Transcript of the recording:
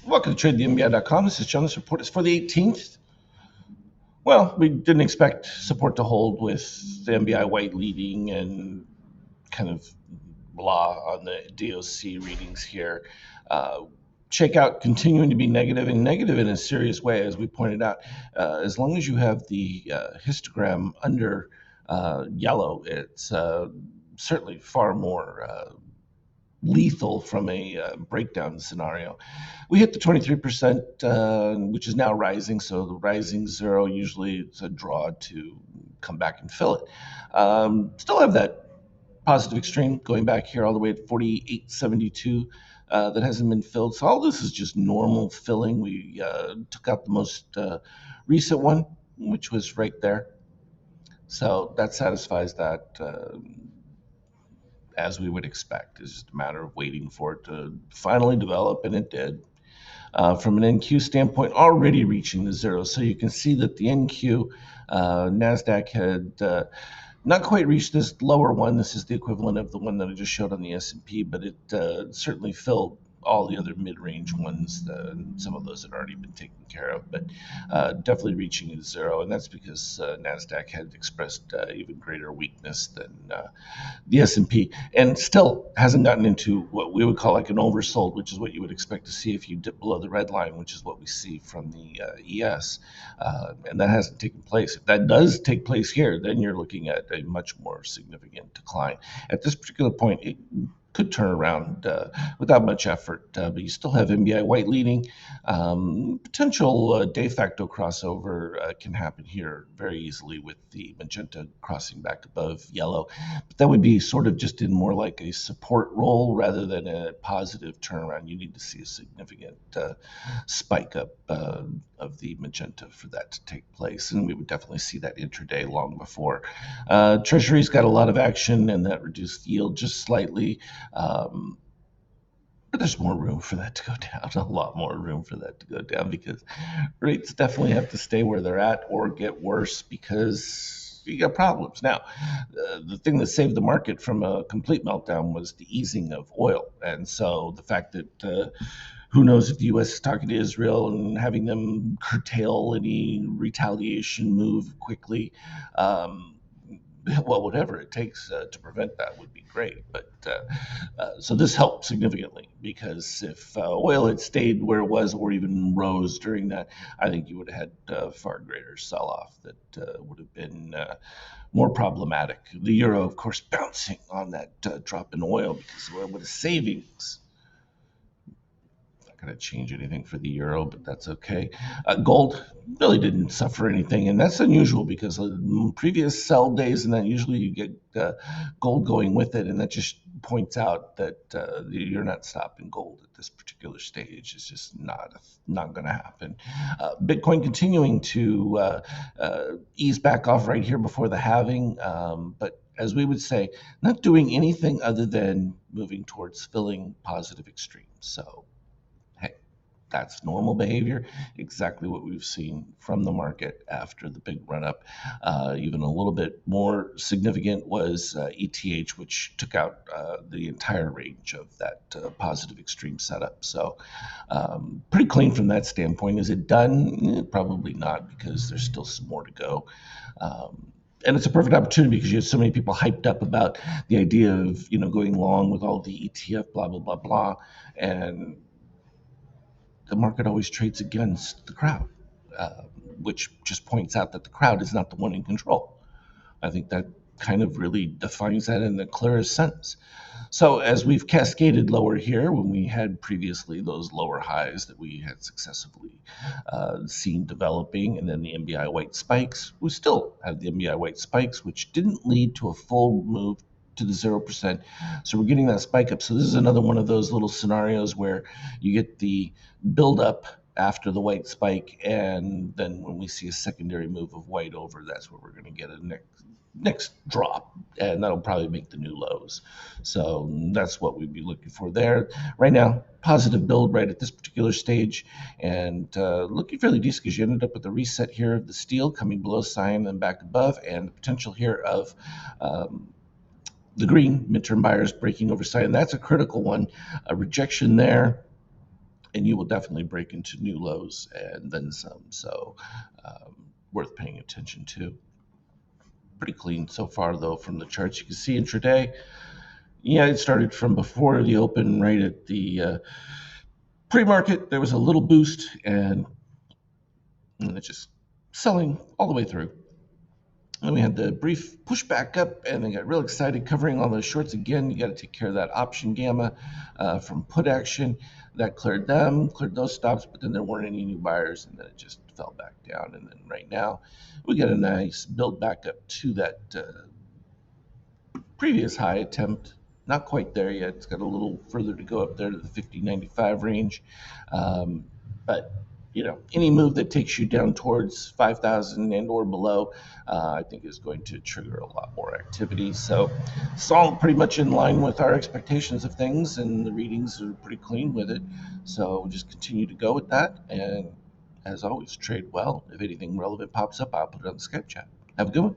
Welcome to TradeTheMBI.com. This is John. This report is for the 18th. Well, we didn't expect support to hold with the MBI white leading and kind of blah on the DOC readings here. Uh, Shakeout continuing to be negative and negative in a serious way, as we pointed out. As long as you have the histogram under yellow, it's certainly far more lethal from a breakdown scenario. We hit the 23%, which is now rising. So the rising zero, usually it's a draw to come back and fill it. Still have that positive extreme going back here all the way at 48.72 that hasn't been filled. So all this is just normal filling. We took out the most recent one, which was right there. So that satisfies that. As we would expect. It's just a matter of waiting for it to finally develop, and it did. From an NQ standpoint, already reaching the zero. So you can see that the NQ, NASDAQ had not quite reached this lower one. This is the equivalent of the one that I just showed on the S&P, but it certainly filled all the other mid-range ones. Some of those had already been taken care of, but definitely reaching a zero, and that's because Nasdaq had expressed even greater weakness than the S&P, and still hasn't gotten into what we would call like an oversold, which is what you would expect to see if you dip below the red line, which is what we see from the ES, and that hasn't taken place. If that does take place here, then you're looking at a much more significant decline. At this particular point, it could turn around without much effort, but you still have MBI white leading. Potential de facto crossover can happen here very easily with the magenta crossing back above yellow, but that would be sort of just in more like a support role rather than a positive turnaround. You need to see a significant spike up of the magenta for that to take place, and we would definitely see that intraday long before. Treasury's got a lot of action, and that reduced yield just slightly. But there's more room for that to go down, a lot more room for that to go down, because rates definitely have to stay where they're at or get worse because you got problems. Now, the thing that saved the market from a complete meltdown was the easing of oil. And so the fact that who knows if the U.S. is talking to Israel and having them curtail any retaliation move quickly. Well, whatever it takes to prevent that would be great. But so this helped significantly, because if oil had stayed where it was or even rose during that, I think you would have had far greater sell-off that would have been more problematic. The euro, of course, bouncing on that drop in oil because oil with the savings. Not going to change anything for the euro, but that's okay. Gold really didn't suffer anything, and that's unusual because previous sell days, and then usually you get gold going with it, and that just points out that you're not stopping gold at this particular stage. It's just not going to happen. Bitcoin continuing to ease back off right here before the halving, but as we would say, not doing anything other than moving towards filling positive extremes. So that's normal behavior, exactly what we've seen from the market after the big run up. Even a little bit more significant was ETH, which took out the entire range of that positive extreme setup. So pretty clean from that standpoint. Is it done? Probably not, because there's still some more to go. And it's a perfect opportunity because you have so many people hyped up about the idea of going long with all the ETF, blah blah blah blah, and the market always trades against the crowd, which just points out that the crowd is not the one in control. I think that kind of really defines that in the clearest sense. So as we've cascaded lower here, when we had previously those lower highs that we had successively seen developing, and then the MBI white spikes, we still have the MBI white spikes, which didn't lead to a full move to the 0%. So we're getting that spike up. So this is another one of those little scenarios where you get the build up after the white spike, and then when we see a secondary move of white over, that's where we're going to get a next drop, and that'll probably make the new lows. So that's what we'd be looking for there. Right now, positive build right at this particular stage, and looking fairly decent because you ended up with a reset here of the steel coming below sign and back above, and the potential here of the green midterm buyers breaking over sign. And that's a critical one. A rejection there and you will definitely break into new lows and then some. So worth paying attention to. Pretty clean so far though from the charts. You can see intraday. Yeah, it started from before the open, right at the pre-market. There was a little boost, and it's just selling all the way through. And we had the brief pushback up, and they got real excited covering all those shorts again. You got to take care of that option gamma from put action. That cleared them, cleared those stops, but then there weren't any new buyers, and then it just fell back down. And then right now, we got a nice build back up to that previous high attempt. Not quite there yet. It's got a little further to go up there to the 50.95 range. But any move that takes you down towards 5,000 and or below, I think is going to trigger a lot more activity. So it's all pretty much in line with our expectations of things, and the readings are pretty clean with it. So we'll just continue to go with that. And as always, trade well. If anything relevant pops up, I'll put it on the Skype chat. Have a good one.